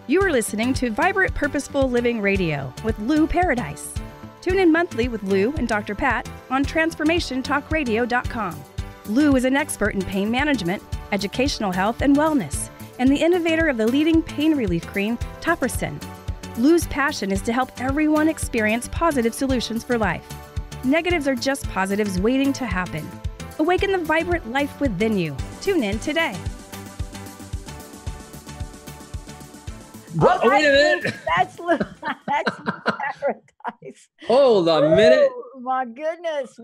You are listening to Vibrant Purposeful Living Radio with Lou Paradise. Tune in monthly with Lou and Dr. Pat on TransformationTalkRadio.com. Lou is an expert in pain management, educational health, and wellness, and the innovator of the leading pain relief cream, Topricin. Lou's passion is to help everyone experience positive solutions for life. Negatives are just positives waiting to happen. Awaken the vibrant life within you. Tune in today. Wait a minute. That's paradise. Hold a minute. Oh, my goodness.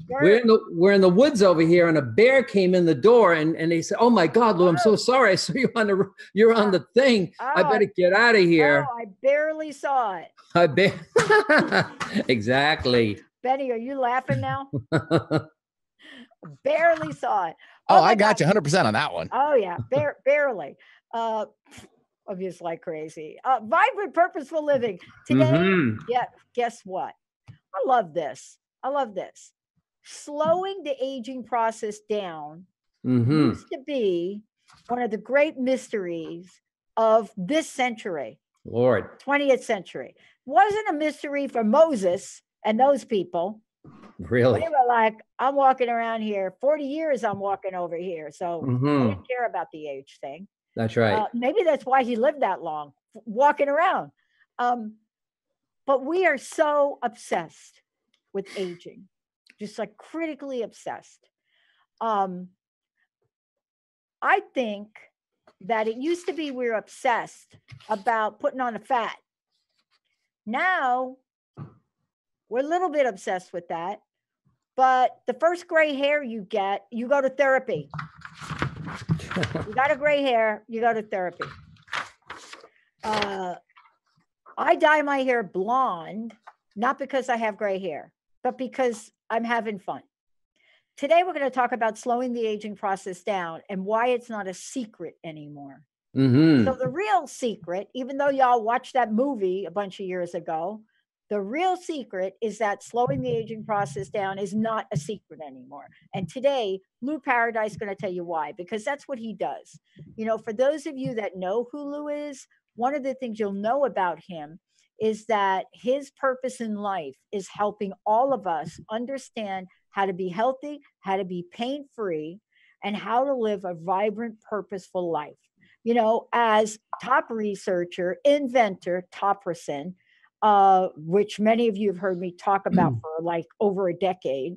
We're in the woods over here, and a bear came in the door, and they said, "Oh my God, Lou, I'm so sorry. I saw you you're on the thing. I better get out of here." Oh, I barely saw it. Exactly. Betty, are you laughing now? Barely saw it. Oh, I got you 100% on that one. Oh yeah, barely. Obviously like crazy. Vibrant Purposeful Living. Today, yeah, guess what? I love this. Slowing the aging process down used to be one of the great mysteries of this century. Lord. 20th century. Wasn't a mystery for Moses and those people. Really? They were like, I'm walking around here. 40 years I'm walking over here. So I didn't care about the age thing. That's right. Maybe that's why he lived that long, walking around. But we are so obsessed with aging, just like critically obsessed. I think that it used to be we were obsessed about putting on a fat. Now, we're a little bit obsessed with that. But the first gray hair you get, you go to therapy. You got a gray hair, you go to therapy. I dye my hair blonde, not because I have gray hair, but because I'm having fun. Today, we're going to talk about slowing the aging process down and why it's not a secret anymore. So the real secret, even though y'all watched that movie a bunch of years ago, the real secret is that slowing the aging process down is not a secret anymore. And today, Lou Paradise is going to tell you why, because that's what he does. You know, for those of you that know who Lou is, one of the things you'll know about him is that his purpose in life is helping all of us understand how to be healthy, how to be pain-free, and how to live a vibrant, purposeful life. You know, as top researcher, inventor, Topricin, which many of you have heard me talk about for like over a decade.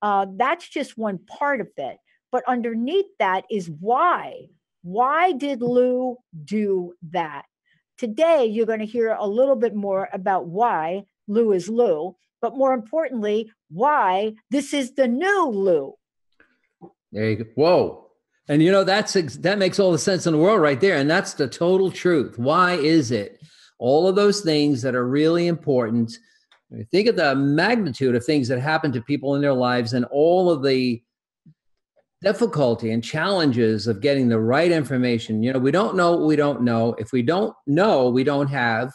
That's just one part of it. But underneath that is why. Why did Lou do that? Today, you're going to hear a little bit more about why Lou is Lou, but more importantly, why this is the new Lou. There you go. Whoa. And you know, that makes all the sense in the world right there. And that's the total truth. Why is it? All of those things that are really important. Think of the magnitude of things that happen to people in their lives and all of the difficulty and challenges of getting the right information. You know, we don't know what we don't know. If we don't know, we don't have.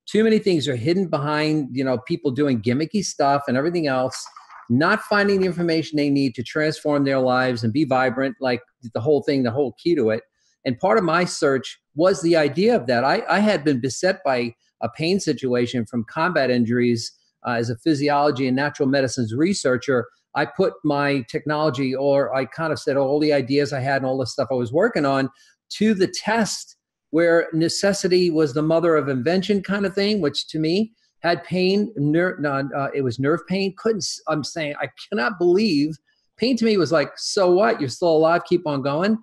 Too many things are hidden behind, you know, people doing gimmicky stuff and everything else, not finding the information they need to transform their lives and be vibrant, like the whole thing, the whole key to it. And part of my search was the idea of that. I had been beset by a pain situation from combat injuries as a physiology and natural medicines researcher. I put my technology, or I kind of said all the ideas I had and all the stuff I was working on to the test, where necessity was the mother of invention kind of thing, which to me had pain. It was nerve pain. I'm saying, I cannot believe pain to me was like, so what? You're still alive. Keep on going.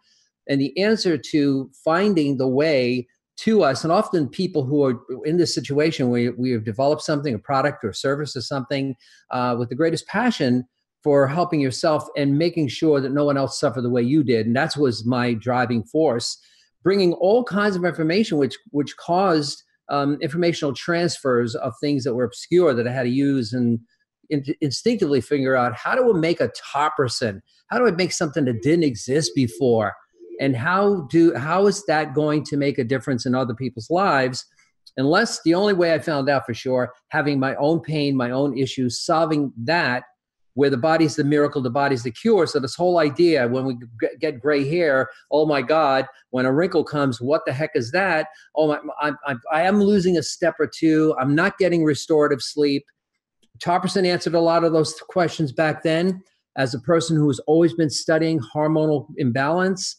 And the answer to finding the way to us, and often people who are in this situation where we have developed something, a product or service or something, with the greatest passion for helping yourself and making sure that no one else suffered the way you did. And that was my driving force, bringing all kinds of information, which caused informational transfers of things that were obscure that I had to use and instinctively figure out, how do I make a Topricin? How do I make something that didn't exist before? And how is that going to make a difference in other people's lives? Unless the only way I found out for sure, having my own pain, my own issues, solving that where the body's the miracle, the body's the cure. So this whole idea, when we get gray hair, oh my God, when a wrinkle comes, what the heck is that? Oh, I am losing a step or two. I'm not getting restorative sleep. Topperson answered a lot of those questions back then. As a person who has always been studying hormonal imbalance,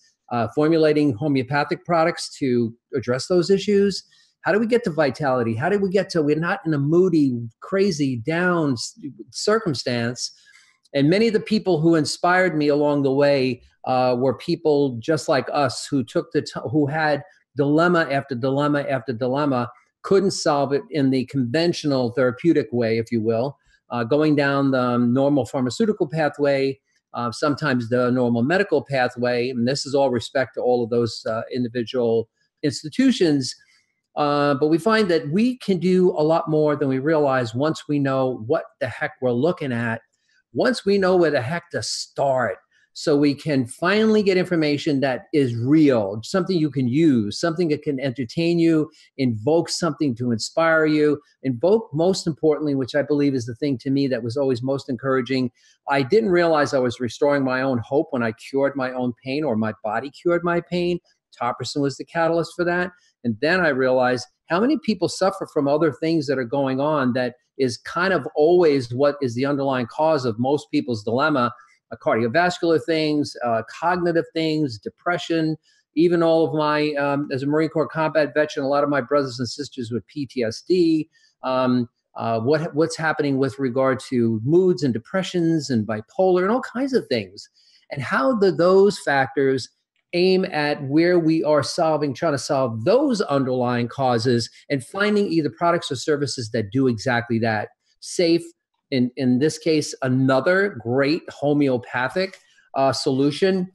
formulating homeopathic products to address those issues. How do we get to vitality? How do we get to, we're not in a moody, crazy, down circumstance? And many of the people who inspired me along the way were people just like us who who had dilemma after dilemma after dilemma, couldn't solve it in the conventional therapeutic way, if you will, going down the normal pharmaceutical pathway, sometimes the normal medical pathway. And this is all respect to all of those individual institutions. But we find that we can do a lot more than we realize once we know what the heck we're looking at, once we know where the heck to start. So we can finally get information that is real, something you can use, something that can entertain you, invoke something to inspire you, invoke, most importantly, which I believe is the thing to me that was always most encouraging. I didn't realize I was restoring my own hope when I cured my own pain, or my body cured my pain. Topperson was the catalyst for that. And then I realized how many people suffer from other things that are going on that is kind of always what is the underlying cause of most people's dilemma. Cardiovascular things, cognitive things, depression, even all of my, as a Marine Corps combat veteran, a lot of my brothers and sisters with PTSD, what's happening with regard to moods and depressions and bipolar and all kinds of things. And how do those factors aim at where we are trying to solve those underlying causes and finding either products or services that do exactly that. Safe, in this case, another great homeopathic solution,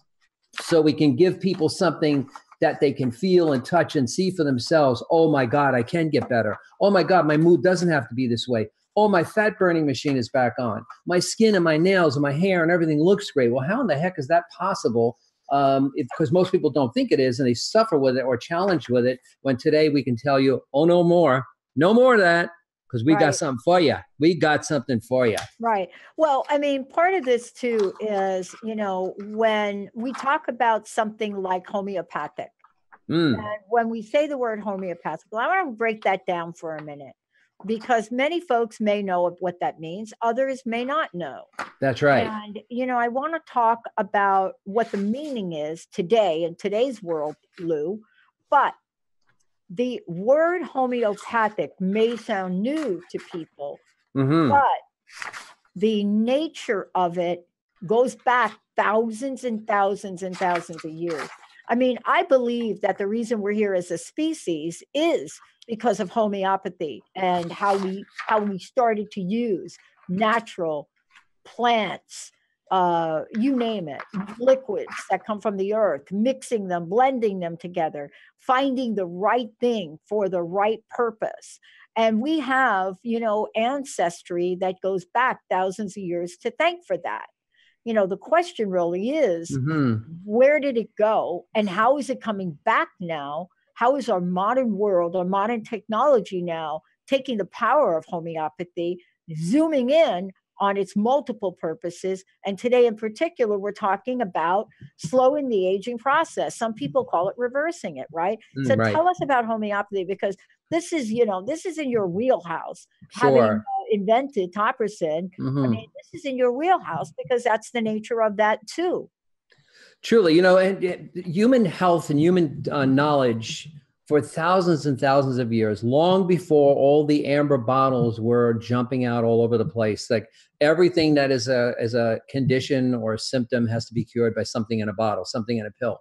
so we can give people something that they can feel and touch and see for themselves. Oh my God, I can get better. Oh my God, my mood doesn't have to be this way. Oh, my fat burning machine is back on. My skin and my nails and my hair and everything looks great. Well, how in the heck is that possible? Because most people don't think it is, and they suffer with it or challenge with it, when today we can tell you, oh, no more of that. Because we got something for you. We got something for you. Right. Well, I mean, part of this too is, when we talk about something like homeopathic, and when we say the word homeopathic, I want to break that down for a minute, because many folks may know what that means. Others may not know. That's right. And, I want to talk about what the meaning is today in today's world, Lou, but the word homeopathic may sound new to people, but the nature of it goes back thousands and thousands and thousands of years. I mean, I believe that the reason we're here as a species is because of homeopathy and how we started to use natural plants, you name it, liquids that come from the earth, mixing them, blending them together, finding the right thing for the right purpose. And we have, ancestry that goes back thousands of years to thank for that. The question really is, where did it go and how is it coming back now? How is our modern world, our modern technology now taking the power of homeopathy, zooming in on its multiple purposes? And today in particular, we're talking about slowing the aging process. Some people call it reversing it, right? So tell us about homeopathy, because this is in your wheelhouse. Sure. Having invented Topperson, I mean, this is in your wheelhouse because that's the nature of that too. Truly, and human health and human knowledge for thousands and thousands of years, long before all the amber bottles were jumping out all over the place. Like everything that is a condition or a symptom has to be cured by something in a bottle, something in a pill.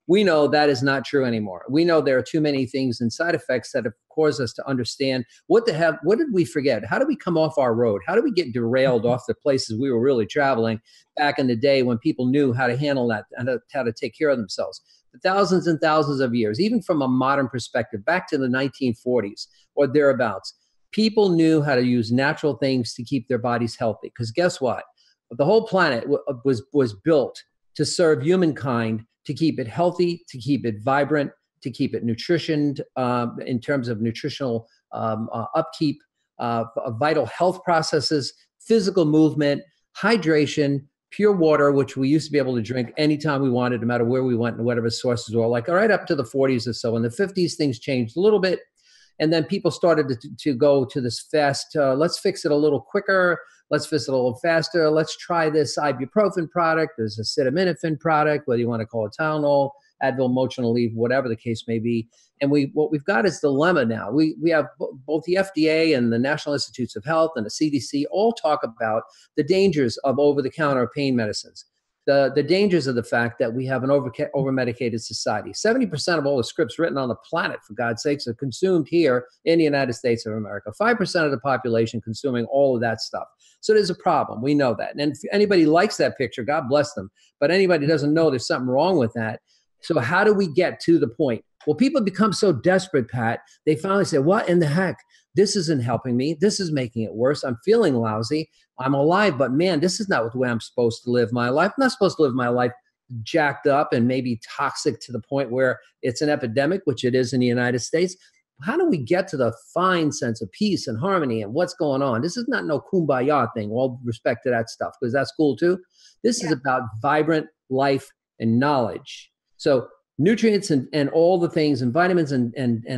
We know that is not true anymore. We know there are too many things and side effects that have caused us to understand what did we forget? How did we come off our road? How did we get derailed off the places we were really traveling back in the day when people knew how to handle that and how to take care of themselves? For thousands and thousands of years, even from a modern perspective, back to the 1940s or thereabouts, people knew how to use natural things to keep their bodies healthy. Because guess what? The whole planet was built to serve humankind, to keep it healthy, to keep it vibrant, to keep it nutritioned in terms of nutritional upkeep, vital health processes, physical movement, hydration, pure water, which we used to be able to drink anytime we wanted, no matter where we went and whatever sources were, like right up to the 40s or so. In the 50s, things changed a little bit. And then people started to go to this fast, let's fix it a little quicker. Let's fix it a little faster. Let's try this ibuprofen product. There's acetaminophen product, whether you want to call it Tylenol, Advil, Motrin, Aleve, whatever the case may be. And what we've got is dilemma now. We have both the FDA and the National Institutes of Health and the CDC all talk about the dangers of over-the-counter pain medicines. The dangers of the fact that we have an over-medicated society. 70% of all the scripts written on the planet, for God's sakes, are consumed here in the United States of America. 5% of the population consuming all of that stuff. So there's a problem. We know that. And if anybody likes that picture, God bless them. But anybody doesn't know there's something wrong with that. So how do we get to the point? Well, people become so desperate, Pat, they finally say, what in the heck? This isn't helping me. This is making it worse. I'm feeling lousy. I'm alive, but man, this is not the way I'm supposed to live my life. I'm not supposed to live my life jacked up and maybe toxic to the point where it's an epidemic, which it is in the United States. How do we get to the fine sense of peace and harmony and what's going on? This is not no kumbaya thing, all respect to that stuff, because that's cool too. This is about vibrant life and knowledge. So nutrients and all the things and vitamins and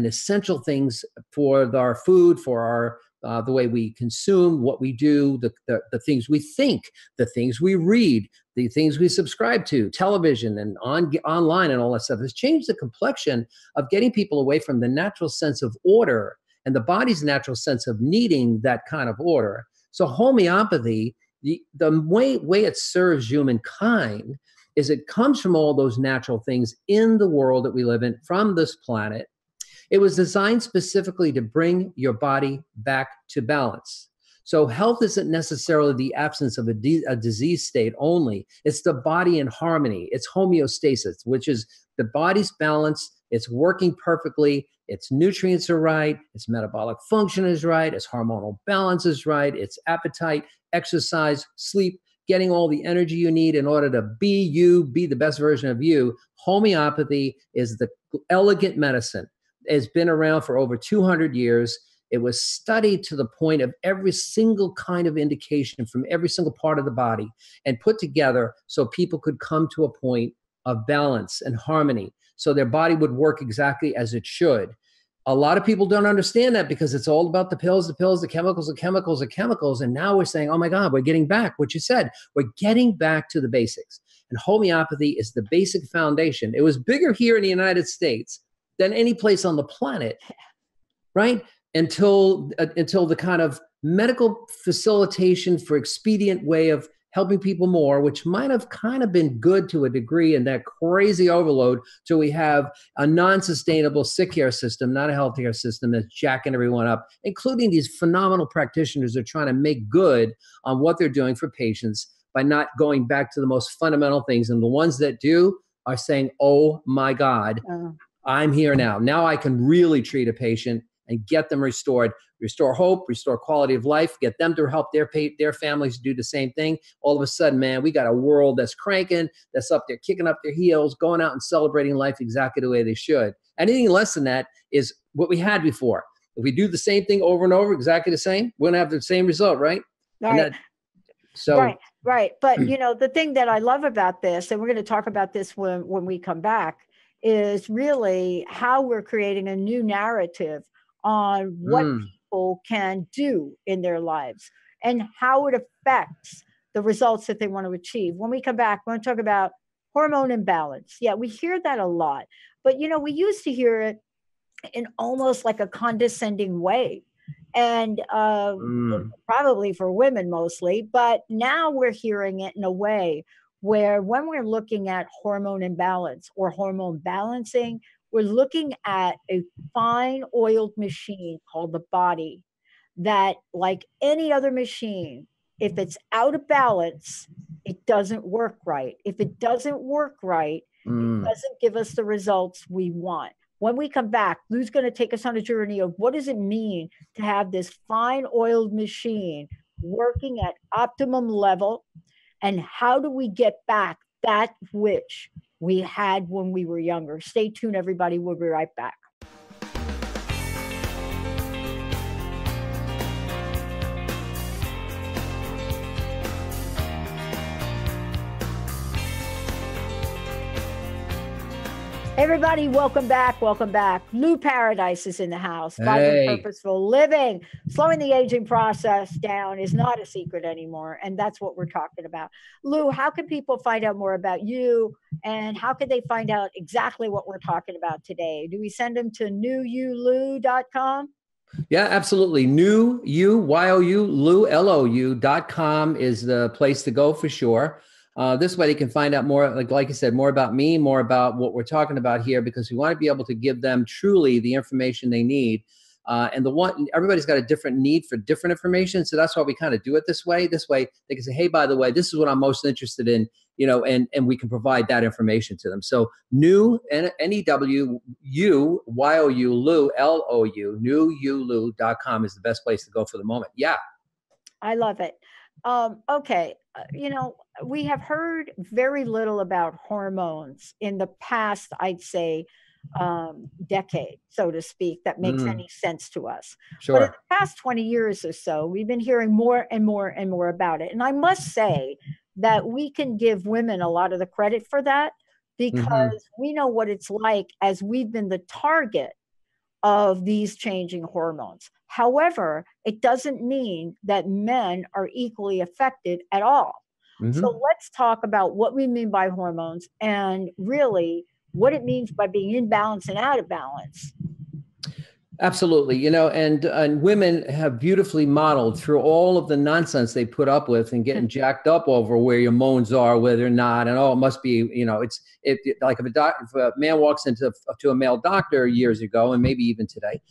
essential things for our food, for our the way we consume, what we do, the things we think, the things we read, the things we subscribe to, television and online and all that stuff has changed the complexion of getting people away from the natural sense of order and the body's natural sense of needing that kind of order. So homeopathy, the way it serves humankind is it comes from all those natural things in the world that we live in, from this planet. It was designed specifically to bring your body back to balance. So health isn't necessarily the absence of a disease state only. It's the body in harmony. It's homeostasis, which is the body's balance. It's working perfectly. Its nutrients are right. Its metabolic function is right. Its hormonal balance is right. Its appetite, exercise, sleep, getting all the energy you need in order to be you, be the best version of you. Homeopathy is the elegant medicine. It's been around for over 200 years. It was studied to the point of every single kind of indication from every single part of the body and put together so people could come to a point of balance and harmony so their body would work exactly as it should. A lot of people don't understand that because it's all about the pills, the chemicals. And now we're saying, oh my God, we're getting back. What you said, we're getting back to the basics. And homeopathy is the basic foundation. It was bigger here in the United States than any place on the planet, right? Until the kind of medical facilitation for expedient way of helping people more, which might have kind of been good to a degree in that crazy overload till we have a non-sustainable sick care system, not a healthcare system that's jacking everyone up, including these phenomenal practitioners that are trying to make good on what they're doing for patients by not going back to the most fundamental things. And the ones that do are saying, oh my God, I'm here now. Now I can really treat a patient and get them restored, restore hope, restore quality of life, get them to help their families do the same thing. All of a sudden, man, we got a world that's cranking, that's up there, kicking up their heels, going out and celebrating life exactly the way they should. Anything less than that is what we had before. If we do the same thing over and over, exactly the same, we're gonna have the same result, right? Right. Right. But the thing that I love about this, and we're going to talk about this when we come back, is really how we're creating a new narrative on what people can do in their lives and how it affects the results that they want to achieve. When we come back, we're going to talk about hormone imbalance. Yeah, we hear that a lot, but we used to hear it in almost like a condescending way, and probably for women mostly, but now we're hearing it in a way where when we're looking at hormone imbalance or hormone balancing, we're looking at a fine oiled machine called the body that, like any other machine, if it's out of balance, it doesn't work right. If it doesn't work right, it doesn't give us the results we want. When we come back, Lou's going to take us on a journey of what does it mean to have this fine oiled machine working at optimum level, and how do we get back that which we had when we were younger. Stay tuned, everybody. We'll be right back. Everybody, welcome back. Welcome back. Lou Paradise is in the house. Vibrant, Purposeful Living. Slowing the aging process down is not a secret anymore. And that's what we're talking about. Lou, how can people find out more about you? And how can they find out exactly what we're talking about today? Do we send them to newyoulou.com? Yeah, absolutely. New you, Y-O-U, Lou, L-O-U.com is the place to go for sure. This way they can find out more, like you said, more about me, more about what we're talking about here, because we want to be able to give them truly the information they need. And everybody's got a different need for different information. So that's why we kind of do it this way. This way they can say, hey, by the way, this is what I'm most interested in, and we can provide that information to them. So new, N-E-W-U, Y-O-U, Lou, L-O-U, newyoulou.com is the best place to go for the moment. Yeah. I love it. Okay. We have heard very little about hormones in the past, I'd say, decade, so to speak, that makes any sense to us. Sure. But in the past 20 years or so, we've been hearing more and more and more about it. And I must say that we can give women a lot of the credit for that, because we know what it's like as we've been the target of these changing hormones. However, it doesn't mean that men are equally affected at all. So let's talk about what we mean by hormones and really what it means by being in balance and out of balance. Absolutely. And women have beautifully modeled through all of the nonsense they put up with and getting jacked up over where your moans are, where they're not. And, it must be, like if a man walks to a male doctor years ago, and maybe even today,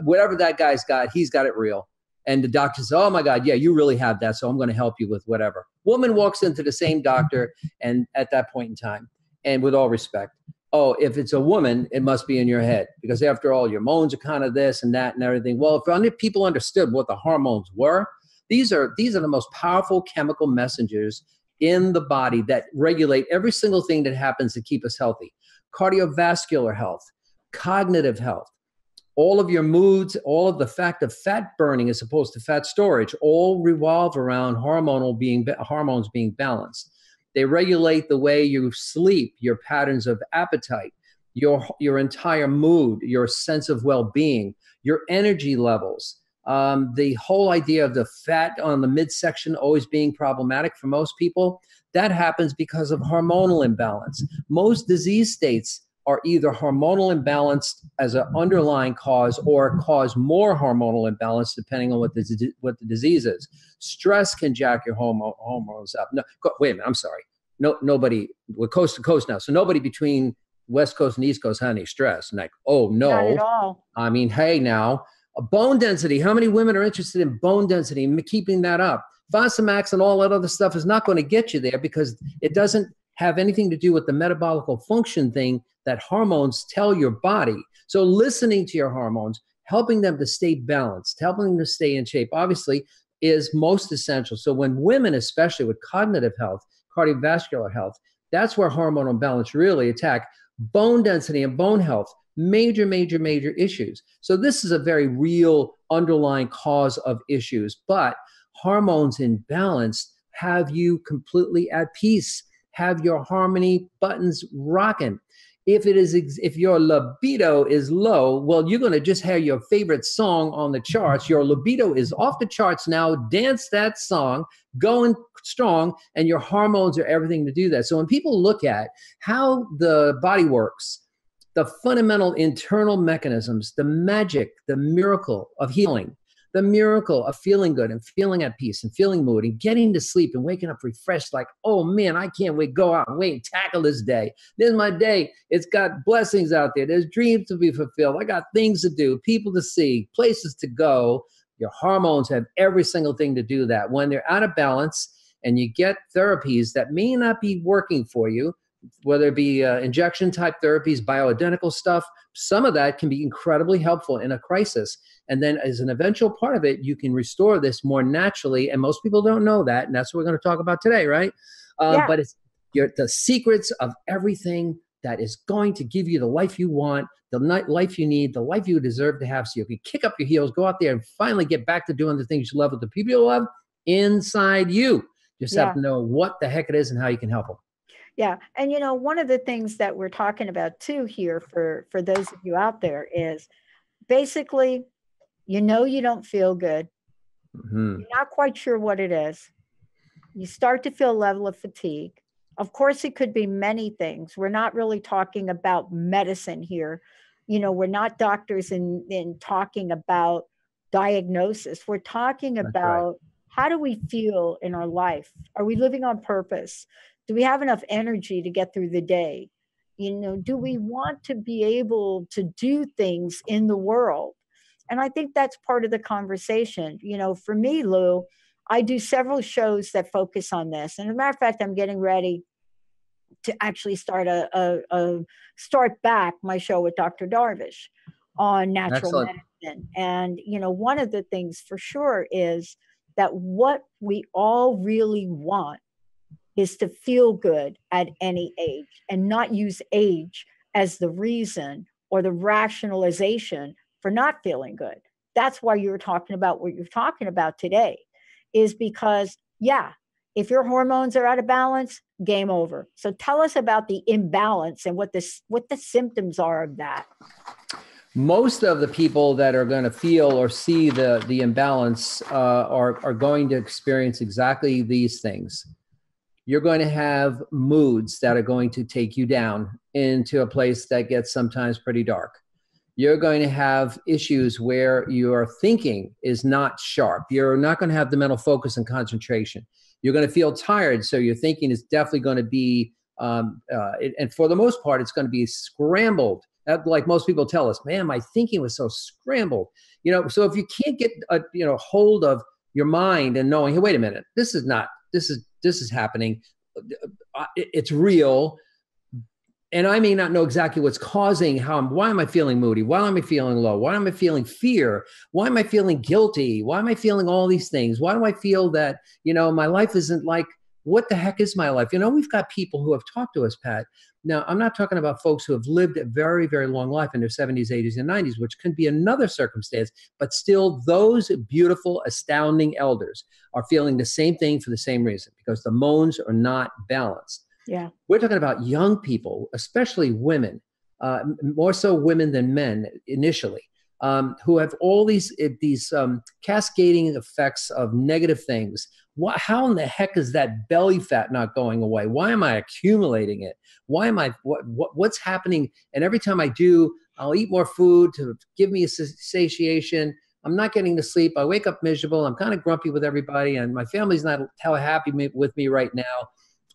whatever that guy's got, he's got it real. And the doctor says, oh my God, yeah, you really have that. So I'm going to help you with whatever. Woman walks into the same doctor, and at that point in time, and with all respect, oh, if it's a woman, it must be in your head, because after all, your moans are kind of this and that and everything. Well, if people understood what the hormones were, these are the most powerful chemical messengers in the body that regulate every single thing that happens to keep us healthy. Cardiovascular health, cognitive health, all of your moods, all of the fact of fat burning as opposed to fat storage, all revolve around hormones being balanced. They regulate the way you sleep, your patterns of appetite, your entire mood, your sense of well-being, your energy levels. The whole idea of the fat on the midsection always being problematic for most people, that happens because of hormonal imbalance. Most disease states are either hormonal imbalance as an underlying cause or cause more hormonal imbalance depending on what the disease is. Stress can jack your hormones up. No, wait a minute, I'm sorry. Nobody, we're coast to coast now, so nobody between West Coast and East Coast had any stress. And oh no. Not at all. I mean, hey now, bone density. How many women are interested in bone density and keeping that up? Fosamax and all that other stuff is not going to get you there, because it doesn't have anything to do with the metabolic function thing that hormones tell your body. So listening to your hormones, helping them to stay balanced, helping them to stay in shape, obviously is most essential. So when women, especially with cognitive health, cardiovascular health, that's where hormonal imbalance really attack bone density and bone health, major issues. So this is a very real underlying cause of issues, but hormones in balance have you completely at peace, have your harmony buttons rocking. If your libido is low, well, you're going to just have your favorite song on the charts. Your libido is off the charts now. Dance that song, going strong, and your hormones are everything to do that. So when people look at how the body works, the fundamental internal mechanisms, the magic, the miracle of healing, the miracle of feeling good and feeling at peace and feeling mood and getting to sleep and waking up refreshed, like, oh man, I can't wait, go out and wait and tackle this day. This is my day. It's got blessings out there. There's dreams to be fulfilled. I got things to do, people to see, places to go. Your hormones have every single thing to do that. When they're out of balance and you get therapies that may not be working for you, whether it be injection type therapies, bioidentical stuff, some of that can be incredibly helpful in a crisis. And then as an eventual part of it, you can restore this more naturally. And most people don't know that. And that's what we're going to talk about today, right? But it's the secrets of everything that is going to give you the life you want, the life you need, the life you deserve to have, so you can kick up your heels, go out there and finally get back to doing the things you love with the people you love inside you. Just have to know what the heck it is and how you can help them. Yeah. And one of the things that we're talking about too here for those of you out there is basically, you don't feel good. Mm-hmm. You're not quite sure what it is. You start to feel a level of fatigue. Of course, it could be many things. We're not really talking about medicine here. We're not doctors in talking about diagnosis. We're talking That's right. about how do we feel in our life? Are we living on purpose? Do we have enough energy to get through the day? Do we want to be able to do things in the world? And I think that's part of the conversation. For me, Lou, I do several shows that focus on this. And as a matter of fact, I'm getting ready to actually start back my show with Dr. Darvish on natural Excellent. medicine. And, one of the things for sure is that what we all really want is to feel good at any age and not use age as the reason or the rationalization for not feeling good. That's why you're talking about what you're talking about today, is because, if your hormones are out of balance, game over. So tell us about the imbalance and what the symptoms are of that. Most of the people that are going to feel or see the imbalance are going to experience exactly these things. You're going to have moods that are going to take you down into a place that gets sometimes pretty dark. You're going to have issues where your thinking is not sharp. You're not going to have the mental focus and concentration. You're going to feel tired, so your thinking is definitely going to be, and for the most part, it's going to be scrambled. Like most people tell us, man, my thinking was so scrambled. So if you can't get hold of your mind and knowing, hey, wait a minute, this is happening. It's real. And I may not know exactly what's causing why am I feeling moody? Why am I feeling low? Why am I feeling fear? Why am I feeling guilty? Why am I feeling all these things? Why do I feel that, my life isn't like, what the heck is my life? We've got people who have talked to us, Pat. Now, I'm not talking about folks who have lived a very, very long life in their 70s, 80s, and 90s, which can be another circumstance, but still those beautiful, astounding elders are feeling the same thing for the same reason, because the moans are not balanced. Yeah. We're talking about young people, especially women, more so women than men initially, who have all these cascading effects of negative things. How in the heck is that belly fat not going away? Why am I accumulating it? Why am I, what's happening? And every time I do, I'll eat more food to give me a satiation. I'm not getting to sleep. I wake up miserable. I'm kind of grumpy with everybody, and my family's not how happy with me right now.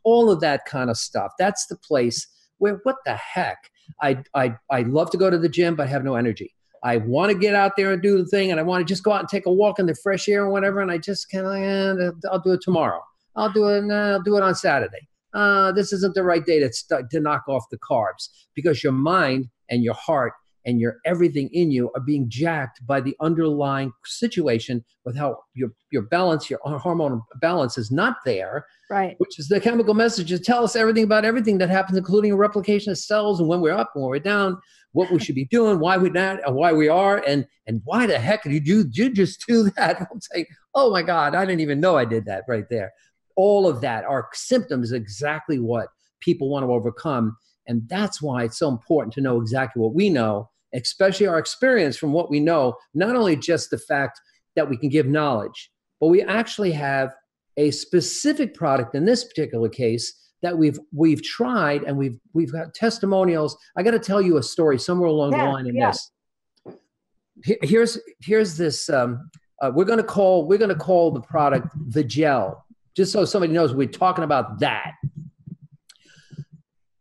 All of that kind of stuff. That's the place where, what the heck? I love to go to the gym, but I have no energy. I want to get out there and do the thing, and I want to just go out and take a walk in the fresh air or whatever, and I just can't. I'll do it tomorrow. I'll do it on Saturday. This isn't the right day to knock off the carbs, because your mind and your heart and everything in you are being jacked by the underlying situation with how your balance, your hormone balance is not there. Right. Which is the chemical messages tell us everything about everything that happens, including a replication of cells, and when we're up and when we're down, what we should be doing, why we're not, and why we are, and why the heck did you just do that? I'm saying, oh my God, I didn't even know I did that right there. All of that are symptoms, exactly what people want to overcome. And that's why it's so important to know exactly what we know, especially our experience from what we know, not only just the fact that we can give knowledge, but we actually have a specific product in this particular case that we've tried, and we've got testimonials. I got to tell you a story somewhere along the line in this. Here's this. We're going to call the product the gel, just so somebody knows we're talking about that.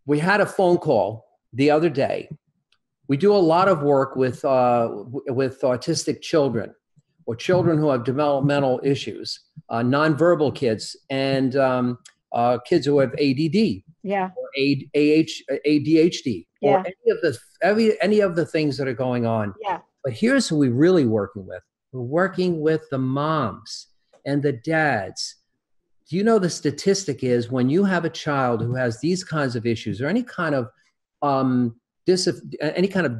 We had a phone call the other day. We do a lot of work with autistic children, or children who have developmental issues, nonverbal kids, and kids who have ADD, or ADHD, or any of the things that are going on. Yeah. But here's who we're really working with. We're working with the moms and the dads. Do you know the statistic is, when you have a child who has these kinds of issues, or any kind of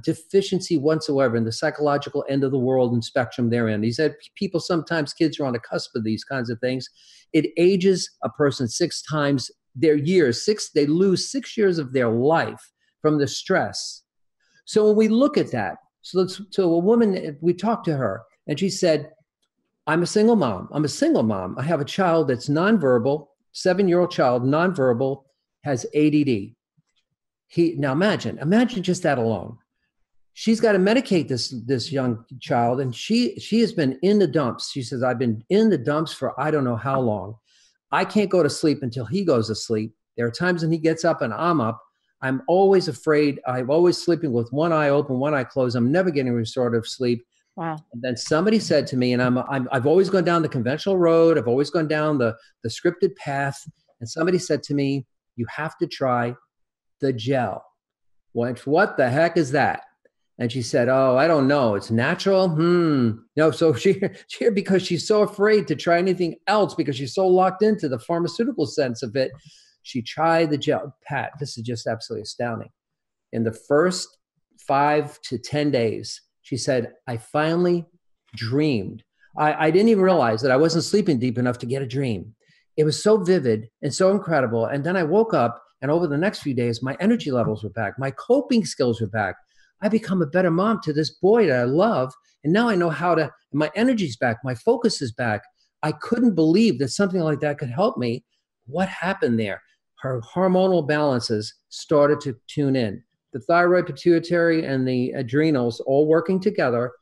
deficiency whatsoever in the psychological end of the world and spectrum they're in. He said sometimes kids are on the cusp of these kinds of things. It ages a person 6 times their years, they lose 6 years of their life from the stress. So when we look at that, so a woman, we talked to her and she said, I'm a single mom. I have a child that's nonverbal, 7-year-old child, nonverbal, has ADD. Now imagine just that alone. She's got to medicate this young child, and she has been in the dumps. She says, I've been in the dumps for I don't know how long. I can't go to sleep until he goes to sleep. There are times when he gets up and I'm up. I'm always afraid. I'm always sleeping with one eye open, one eye closed. I'm never getting restorative sleep. Wow. And then somebody said to me, and I've always gone down the conventional road. I've always gone down the scripted path. And somebody said to me, you have to try the gel. What the heck is that? And she said, oh, I don't know. It's natural. No. So she because she's so afraid to try anything else because she's so locked into the pharmaceutical sense of it, she tried the gel. Pat, this is just absolutely astounding. In the first 5 to 10 days, she said, I finally dreamed. I didn't even realize that I wasn't sleeping deep enough to get a dream. It was so vivid and so incredible. And then I woke up, and over the next few days, my energy levels were back. My coping skills were back. I become a better mom to this boy that I love. And now I know my energy's back. My focus is back. I couldn't believe that something like that could help me. What happened there? Her hormonal balances started to tune in. The thyroid, pituitary, and the adrenals all working together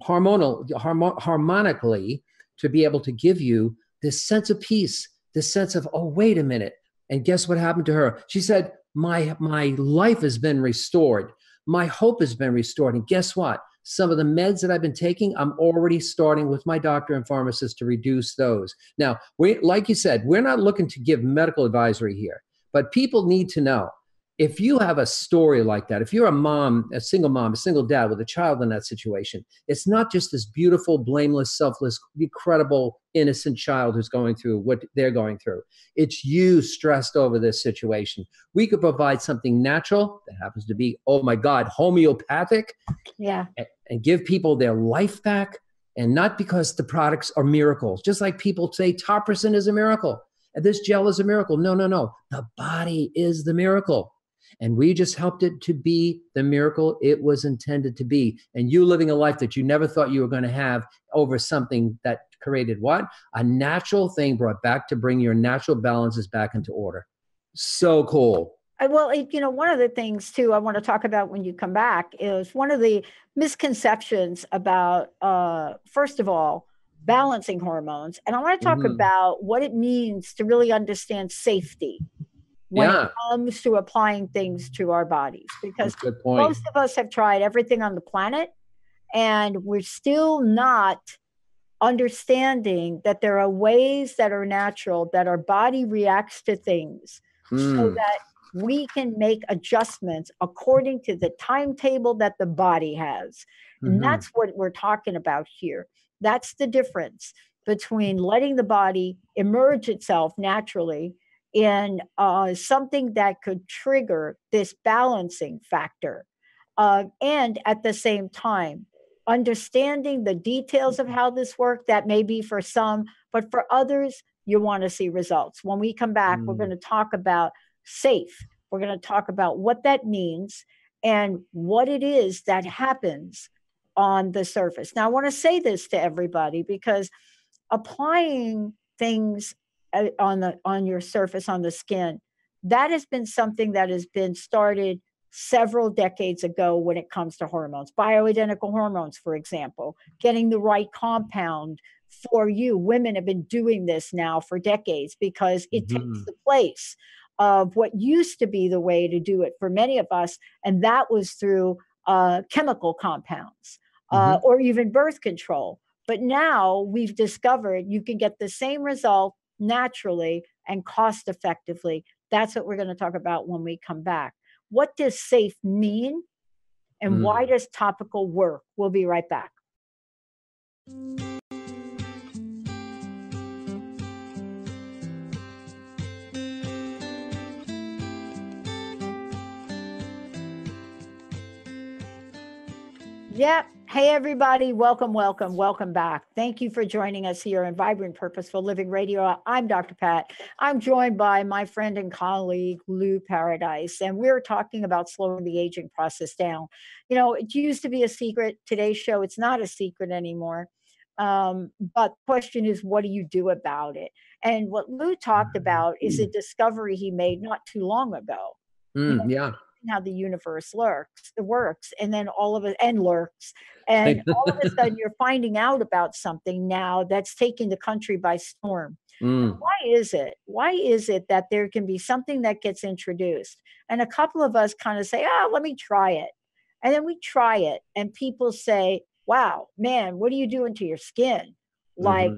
harmonically to be able to give you this sense of peace, this sense of, oh, wait a minute. And guess what happened to her? She said, my life has been restored. My hope has been restored. And guess what? Some of the meds that I've been taking, I'm already starting with my doctor and pharmacist to reduce those. Now, like you said, we're not looking to give medical advisory here, but people need to know. If you have a story like that, if you're a mom, a single dad with a child in that situation, it's not just this beautiful, blameless, selfless, incredible, innocent child who's going through what they're going through. It's you stressed over this situation. We could provide something natural that happens to be, oh my God, homeopathic. Yeah. And give people their life back. And not because the products are miracles. Just like people say Topricin is a miracle. And this gel is a miracle. No. The body is the miracle. And we just helped it to be the miracle it was intended to be. And you living a life that you never thought you were going to have over something that created what? A natural thing brought back to bring your natural balances back into order. So cool. Well, one of the things too I want to talk about when you come back is one of the misconceptions about, first of all, balancing hormones. And I want to talk about what it means to really understand safety when it comes to applying things to our bodies, because most of us have tried everything on the planet and we're still not understanding that there are ways that are natural, that our body reacts to things so that we can make adjustments according to the timetable that the body has. And that's what we're talking about here. That's the difference between letting the body emerge itself naturally in something that could trigger this balancing factor. And at the same time, understanding the details of how this works, that may be for some, but for others, you want to see results. When we come back, we're going to talk about safe. We're going to talk about what that means and what it is that happens on the surface. Now, I want to say this to everybody because applying things on your surface, on the skin, that has been something that has been started several decades ago when it comes to hormones, bioidentical hormones, for example, getting the right compound for you. Women have been doing this now for decades because it takes the place of what used to be the way to do it for many of us. And that was through chemical compounds or even birth control. But now we've discovered you can get the same result naturally and cost effectively. That's what we're going to talk about when we come back. What does safe mean? And why does topical work? We'll be right back. Yeah. Hey, everybody. Welcome, welcome, welcome back. Thank you for joining us here on Vibrant Purposeful Living Radio. I'm Dr. Pat. I'm joined by my friend and colleague, Lou Paradise, and we're talking about slowing the aging process down. You know, it used to be a secret. Today's show, it's not a secret anymore. But the question is, what do you do about it? And what Lou talked about is a discovery he made not too long ago. Yeah. How the universe works, and then all of it lurks, and all of a sudden you're finding out about something now that's taking the country by storm. Why is it? Why is it that there can be something that gets introduced, and a couple of us kind of say, let me try it, and then we try it, and people say, wow, man, what are you doing to your skin? Like,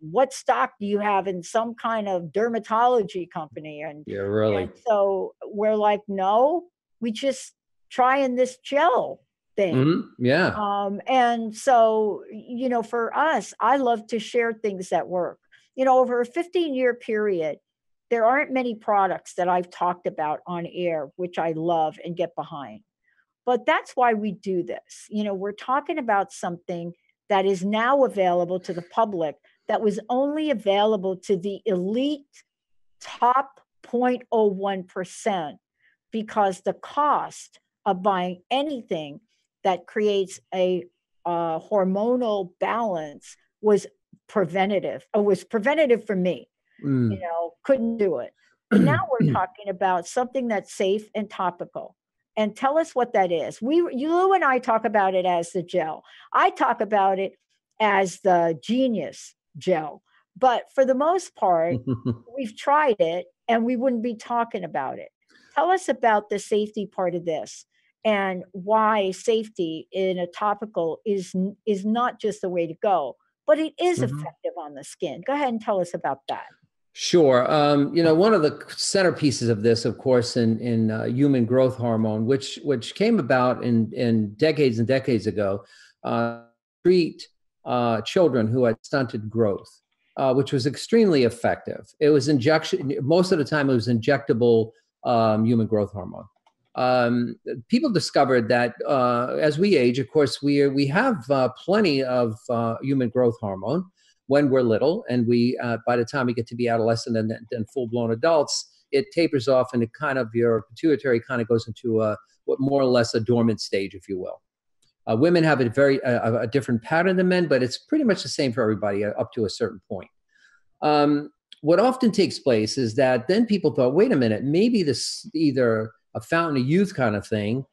what stock do you have in some kind of dermatology company? And yeah, really. And so we're like, no, we just trying this gel thing. Yeah. And so, you know, for us, I love to share things that work. You know, over a 15-year period, there aren't many products that I've talked about on air, which I love and get behind. But that's why we do this. You know, we're talking about something that is now available to the public that was only available to the elite top 0.01%, because the cost of buying anything that creates a hormonal balance was preventative. It was preventative for me. You know, couldn't do it. But now we're talking about something that's safe and topical. And tell us what that is. You and I talk about it as the gel. I talk about it as the genius gel. But for the most part, we've tried it and we wouldn't be talking about it. Tell us about the safety part of this and why safety in a topical is not just the way to go, but it is effective on the skin. Go ahead and tell us about that. Sure. You know, one of the centerpieces of this, of course, in human growth hormone, which came about in decades and decades ago, treat children who had stunted growth, which was extremely effective. It was injection. Most of the time, it was injectable human growth hormone. People discovered that as we age, of course, we have plenty of human growth hormone when we're little, and we by the time we get to be adolescent and full-blown adults, it tapers off, and it kind of your pituitary kind of goes into what more or less a dormant stage, if you will. Women have a different pattern than men, but it's pretty much the same for everybody up to a certain point. What often takes place is that then people thought, wait a minute, maybe this either a fountain of youth kind of thing.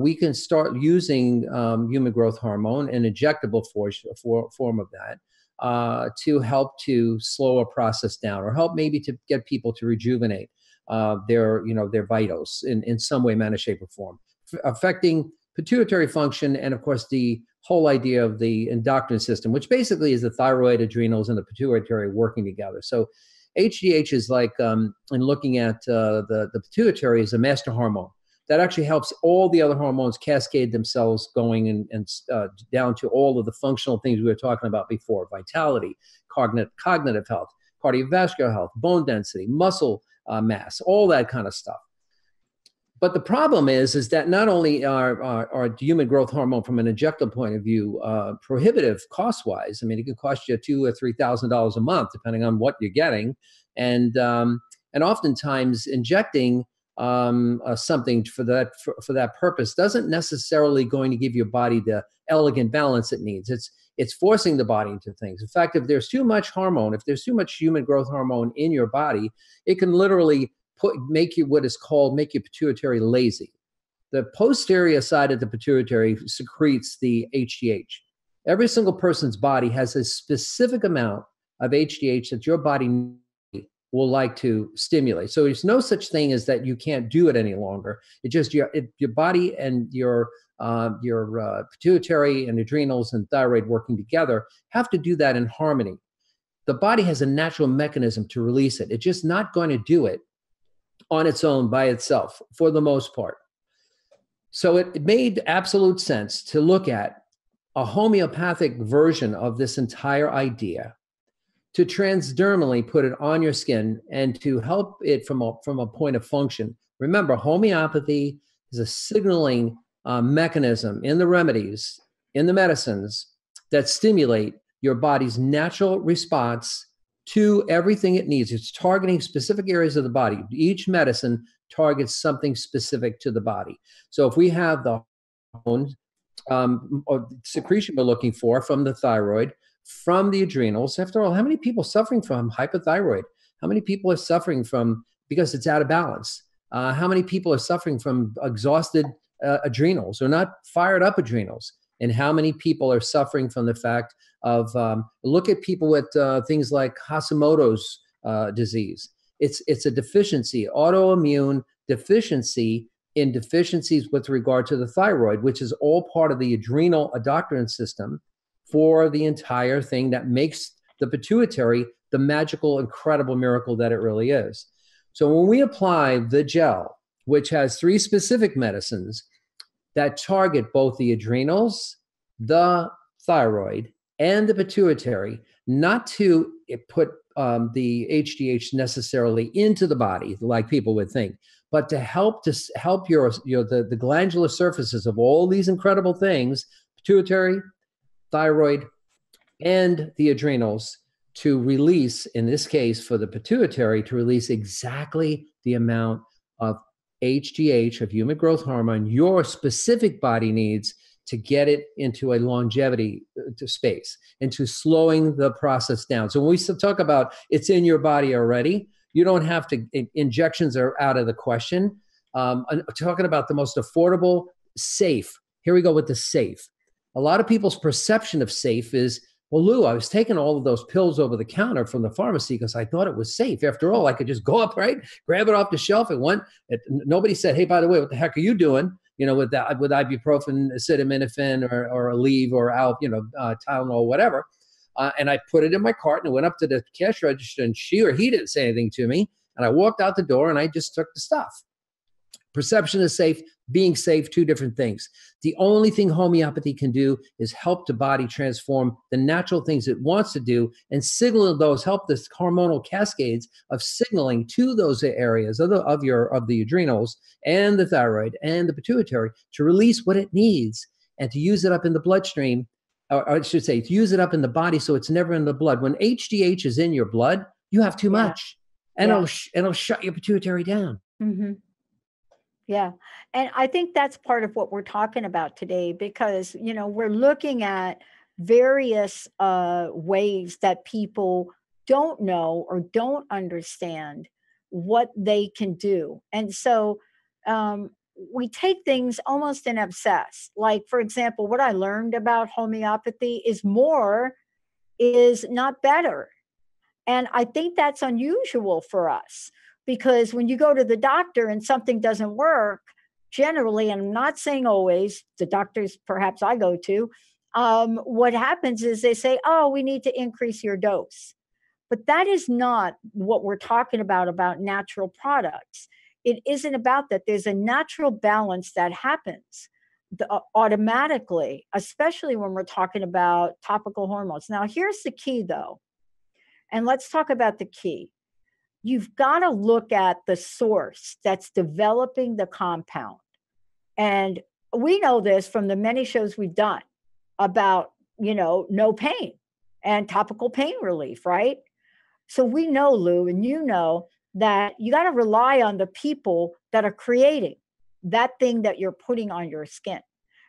We can start using human growth hormone, an injectable form of that, to help to slow a process down, or help maybe to get people to rejuvenate their vitals in some way, manner, shape, or form, affecting pituitary function, and of course the whole idea of the endocrine system, which basically is the thyroid, adrenals, and the pituitary working together. So HGH is like, in looking at the pituitary, is a master hormone that actually helps all the other hormones cascade themselves going and down to all of the functional things we were talking about before: vitality, cognitive health, cardiovascular health, bone density, muscle mass, all that kind of stuff. But the problem is that not only are human growth hormone from an injectable point of view prohibitive cost-wise. I mean, it can cost you $2,000 or $3,000 a month, depending on what you're getting, and oftentimes injecting something for that purpose doesn't necessarily going to give your body the elegant balance it needs. It's forcing the body into things. In fact, if there's too much hormone, if there's too much human growth hormone in your body, it can literally make your pituitary lazy. The posterior side of the pituitary secretes the HGH. Every single person's body has a specific amount of HGH that your body will like to stimulate. So there's no such thing as that you can't do it any longer. It's just your body and your pituitary and adrenals and thyroid working together have to do that in harmony. The body has a natural mechanism to release it. It's just not going to do it on its own by itself for the most part. So it made absolute sense to look at a homeopathic version of this entire idea, to transdermally put it on your skin and to help it from a point of function. Remember, homeopathy is a signaling mechanism in the remedies in the medicines that stimulate your body's natural response to everything it needs. It's targeting specific areas of the body. Each medicine targets something specific to the body. So if we have the hormone or secretion we're looking for from the thyroid, from the adrenals, after all, how many people are suffering from hypothyroid? How many people are suffering from, because it's out of balance? How many people are suffering from exhausted adrenals or not fired up adrenals? And how many people are suffering from the fact of, look at people with things like Hashimoto's disease. It's a deficiency, autoimmune deficiency in deficiencies with regard to the thyroid, which is all part of the adrenal endocrine system for the entire thing that makes the pituitary the magical, incredible miracle that it really is. So when we apply the gel, which has 3 specific medicines that target both the adrenals, the thyroid, and the pituitary, not to put the HGH necessarily into the body like people would think, but to help the glandular surfaces of all these incredible things, pituitary, thyroid, and the adrenals, to release, in this case for the pituitary, to release exactly the amount of HGH, of human growth hormone, your specific body needs to get it into a longevity to space, into slowing the process down. So when we talk about it's in your body already, you don't have to, injections are out of the question. I'm talking about the most affordable, safe. Here we go with the safe. A lot of people's perception of safe is, well, Lou, I was taking all of those pills over the counter from the pharmacy because I thought it was safe. After all, I could just go up, right, grab it off the shelf. Nobody said, hey, by the way, what the heck are you doing? With ibuprofen, acetaminophen, or Aleve, or Tylenol, whatever. And I put it in my cart and I went up to the cash register, and she or he didn't say anything to me. And I walked out the door and I just took the stuff. Perception is safe, being safe, 2 different things. The only thing homeopathy can do is help the body transform the natural things it wants to do and signal those, help the hormonal cascades of signaling to those areas of the adrenals and the thyroid and the pituitary to release what it needs and to use it up in the bloodstream, or I should say, to use it up in the body so it's never in the blood. When HGH is in your blood, you have too much, and it'll shut your pituitary down. Mm-hmm. Yeah. And I think that's part of what we're talking about today, because, we're looking at various ways that people don't know or don't understand what they can do. And so we take things almost in obsess. Like, for example, what I learned about homeopathy is more is not better. And I think that's unusual for us. Because when you go to the doctor and something doesn't work, generally, and I'm not saying always, the doctors perhaps I go to, what happens is they say, oh, we need to increase your dose. But that is not what we're talking about natural products. It isn't about that. There's a natural balance that happens automatically, especially when we're talking about topical hormones. Now, here's the key, though. And let's talk about the key. You've got to look at the source that's developing the compound. And we know this from the many shows we've done about, no pain and topical pain relief, right? So we know, Lou, and that you got to rely on the people that are creating that thing that you're putting on your skin.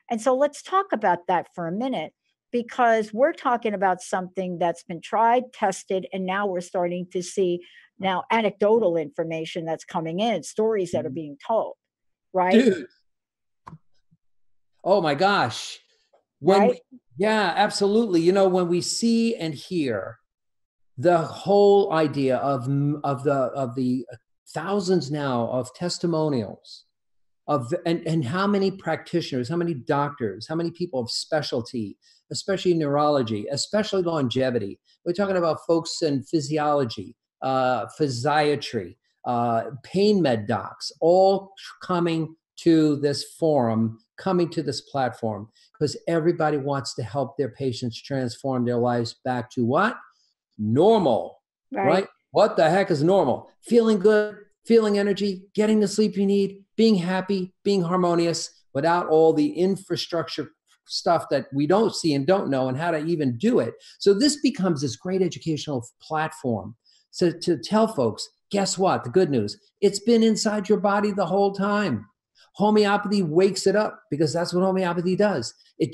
And so let's talk about that for a minute, because we're talking about something that's been tried, tested, and now we're starting to see anecdotal information that's coming in, stories that are being told, right? Dude. Oh my gosh. Yeah, absolutely. When we see and hear the whole idea of the thousands now of testimonials and how many practitioners, how many doctors, how many people of specialty, especially neurology, especially longevity. We're talking about folks in physiology, physiatry, pain med docs, all coming to this forum, coming to this platform, because everybody wants to help their patients transform their lives back to what? Normal, right? What the heck is normal? Feeling good, feeling energy, getting the sleep you need, being happy, being harmonious, without all the infrastructure stuff that we don't see and don't know and how to even do it. So this becomes this great educational platform. So to tell folks, guess what? The good news, it's been inside your body the whole time. Homeopathy wakes it up because that's what homeopathy does.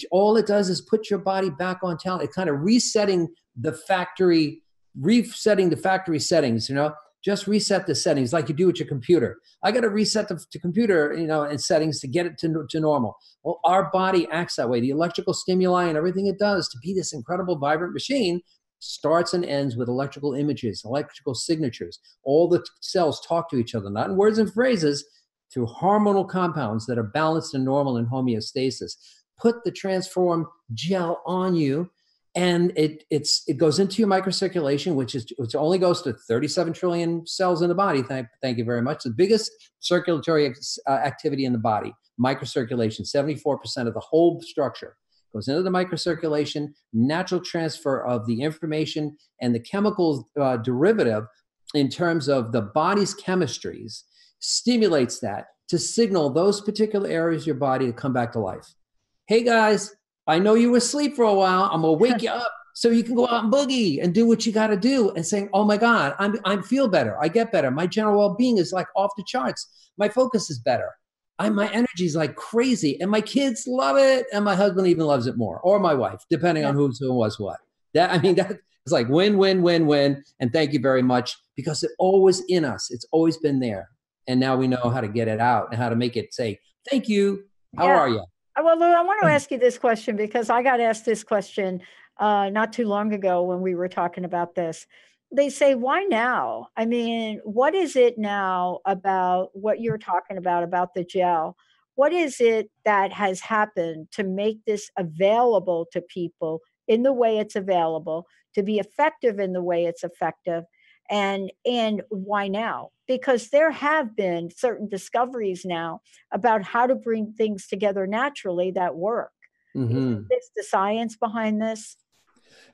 All it does is put your body back on talent. It's kind of resetting the factory settings, just reset the settings like you do with your computer. I got to reset the computer, and settings to get it to normal. Well, our body acts that way. The electrical stimuli and everything it does to be this incredible, vibrant machine starts and ends with electrical images, electrical signatures. All the cells talk to each other, not in words and phrases, through hormonal compounds that are balanced and normal in homeostasis. Put the transform gel on you, and it goes into your microcirculation, which only goes to 37 trillion cells in the body. Thank you very much. The biggest circulatory activity in the body, microcirculation, 74% of the whole structure goes into the microcirculation, natural transfer of the information and the chemical derivative in terms of the body's chemistries stimulates that to signal those particular areas of your body to come back to life. Hey guys, I know you were asleep for a while. I'm gonna wake you up so you can go out and boogie and do what you got to do and saying, oh my God, I feel better. I get better. My general well-being is like off the charts. My focus is better. My energy is like crazy, and my kids love it, and my husband even loves it more, or my wife, depending on who was what. That it's like win, win, win, win. And thank you very much, because it's always in us. It's always been there. And now we know how to get it out and how to make it say, thank you. How are you? Well, Lou, I want to ask you this question because I got asked this question not too long ago when we were talking about this. They say, why now? I mean, what is it now about what you're talking about the gel? What is it that has happened to make this available to people in the way it's available, to be effective in the way it's effective? And why now? Because there have been certain discoveries now about how to bring things together naturally that work. Isn't this the science behind this?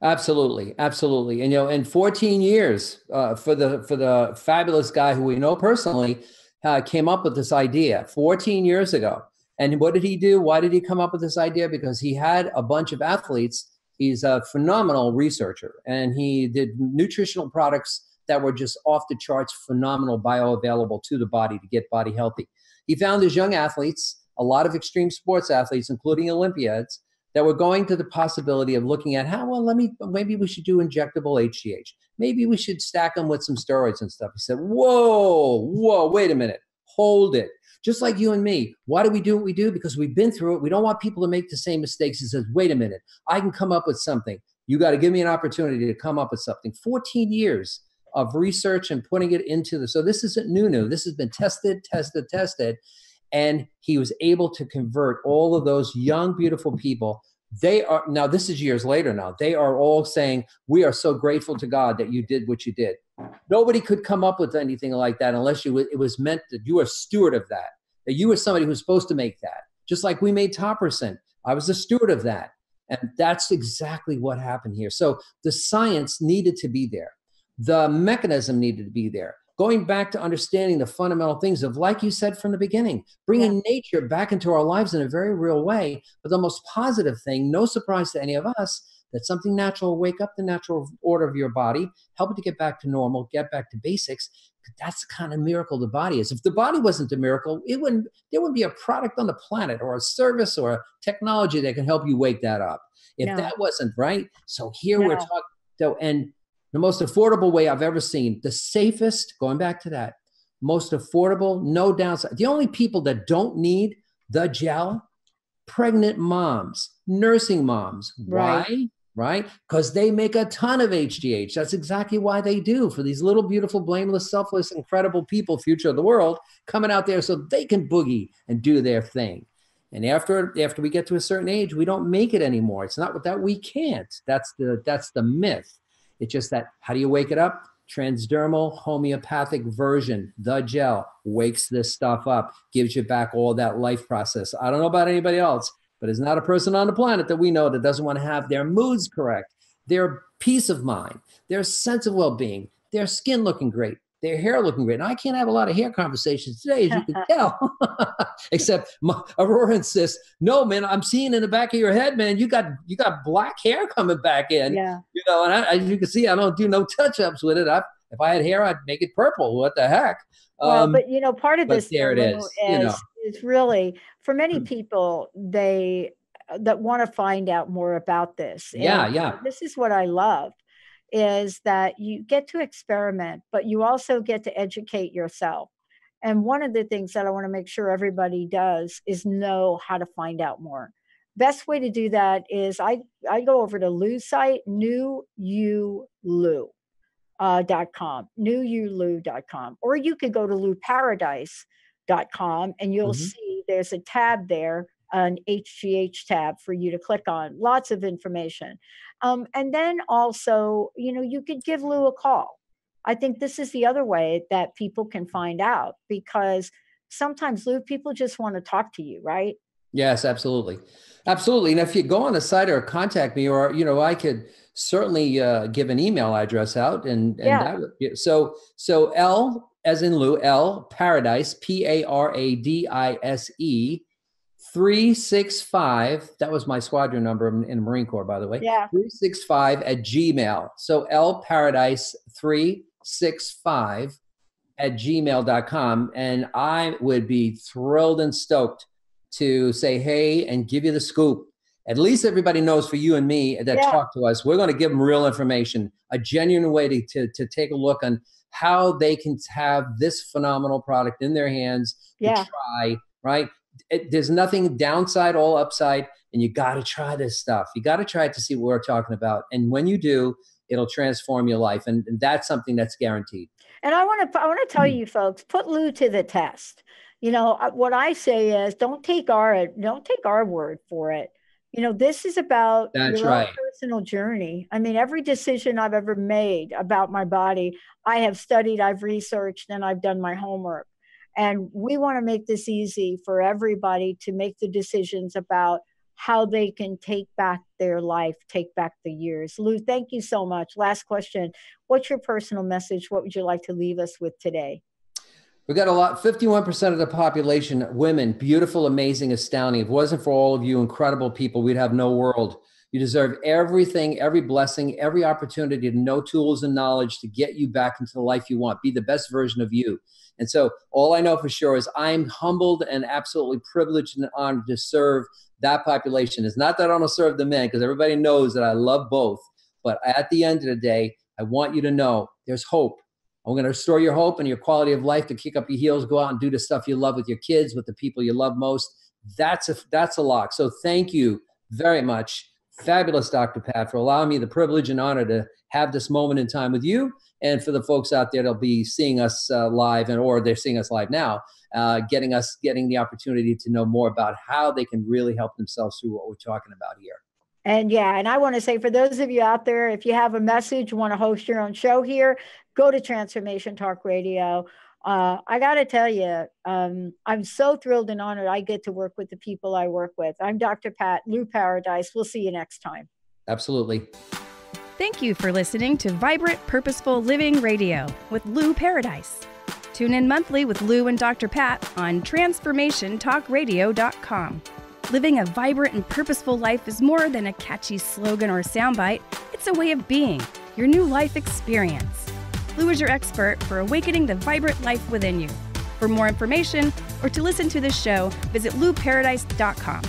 Absolutely, absolutely. And in 14 years, for the fabulous guy who we know personally, came up with this idea 14 years ago. And what did he do? Why did he come up with this idea? Because he had a bunch of athletes. He's a phenomenal researcher, and he did nutritional products that were just off the charts, phenomenal, bioavailable to the body to get body healthy. He found his young athletes, a lot of extreme sports athletes, including Olympiads, that were going to the possibility of looking at maybe we should do injectable HGH. Maybe we should stack them with some steroids and stuff. He said, whoa, wait a minute, hold it. Just like you and me, why do we do what we do? Because we've been through it. We don't want people to make the same mistakes. He says, wait a minute, I can come up with something. You got to give me an opportunity to come up with something. 14 years of research and putting it into so this isn't new. This has been tested. And he was able to convert all of those young, beautiful people. They are now, this is years later now, they are all saying, we are so grateful to God that you did what you did. Nobody could come up with anything like that unless it was meant that you were a steward of that you were somebody who was supposed to make that. Just like we made Toppercent. I was a steward of that. And that's exactly what happened here. So the science needed to be there. The mechanism needed to be there. Going back to understanding the fundamental things of, like you said from the beginning, bringing nature back into our lives in a very real way. But the most positive thing, no surprise to any of us, that something natural will wake up the natural order of your body, help it to get back to normal, get back to basics. That's the kind of miracle the body is. If the body wasn't a miracle, there wouldn't be a product on the planet or a service or a technology that can help you wake that up. If that wasn't right. So here we're talking, and the most affordable way I've ever seen, the safest, going back to that, most affordable, no downside. The only people that don't need the gel, pregnant moms, nursing moms. Right. Why? Right? Because they make a ton of HGH. That's exactly why they do, for these little, beautiful, blameless, selfless, incredible people, future of the world, coming out there so they can boogie and do their thing. And after we get to a certain age, we don't make it anymore. It's not that we can't. That's the myth. It's just that, how do you wake it up? Transdermal homeopathic version, the gel, wakes this stuff up, gives you back all that life process. I don't know about anybody else, but there's not a person on the planet that we know that doesn't want to have their moods correct, their peace of mind, their sense of well-being, their skin looking great, their hair looking great. And I can't have a lot of hair conversations today, as you can tell, except Aurora insists, no, man, I'm seeing in the back of your head, man, you got black hair coming back in, and as you can see, I don't do no touch-ups with it. If I had hair, I'd make it purple. What the heck? Well, but part of this there it is really for many people, that want to find out more about this. And this is what I love, is that you get to experiment, but you also get to educate yourself. And one of the things that I want to make sure everybody does is know how to find out more. Best way to do that is I go over to Lou's site, newyoulou.com, or you could go to louparadise.com, and you'll see there's a tab there, an HGH tab for you to click on. Lots of information. And then also, you could give Lou a call. I think this is the other way that people can find out, because sometimes, Lou, people just want to talk to you, right? Yes, absolutely. Absolutely. And if you go on the site or contact me, or, I could certainly give an email address out, and that would be, so L as in Lou, L Paradise, Paradise 365. That was my squadron number in the Marine Corps, by the way. 365 at Gmail. So L Paradise 365 at gmail.com. And I would be thrilled and stoked to say, hey, and give you the scoop. At least everybody knows, for you and me that talk to us, we're going to give them real information, a genuine way to take a look on how they can have this phenomenal product in their hands to try, right? There's nothing downside, all upside, and you got to try this stuff. You got to try it to see what we're talking about. And when you do, it'll transform your life. And that's something that's guaranteed. And I want to tell you folks, put Lou to the test. What I say is, don't take our word for it. This is about your own personal journey. I mean, every decision I've ever made about my body, I have studied, I've researched, and I've done my homework. And we want to make this easy for everybody to make the decisions about how they can take back their life, take back the years. Lou, thank you so much. Last question. What's your personal message? What would you like to leave us with today? We got a lot, 51% of the population, women, beautiful, amazing, astounding. If it wasn't for all of you incredible people, we'd have no world. You deserve everything, every blessing, every opportunity to know tools and knowledge to get you back into the life you want. Be the best version of you. And so all I know for sure is I'm humbled and absolutely privileged and honored to serve that population. It's not that I want to serve the men, because everybody knows that I love both. But at the end of the day, I want you to know there's hope. I'm going to restore your hope and your quality of life to kick up your heels, go out and do the stuff you love with your kids, with the people you love most. That's a lock. So thank you very much, fabulous Dr. Pat, for allowing me the privilege and honor to have this moment in time with you. And for the folks out there that'll be seeing us live, or they're seeing us live now, getting the opportunity to know more about how they can really help themselves through what we're talking about here. And I want to say, for those of you out there, if you have a message, want to host your own show here, go to Transformation Talk Radio. I got to tell you, I'm so thrilled and honored I get to work with the people I work with. I'm Dr. Pat, Lou Paradise. We'll see you next time. Absolutely. Thank you for listening to Vibrant Purposeful Living Radio with Lou Paradise. Tune in monthly with Lou and Dr. Pat on TransformationTalkRadio.com. Living a vibrant and purposeful life is more than a catchy slogan or soundbite. It's a way of being, your new life experience. Lou is your expert for awakening the vibrant life within you. For more information or to listen to this show, visit louparadise.com.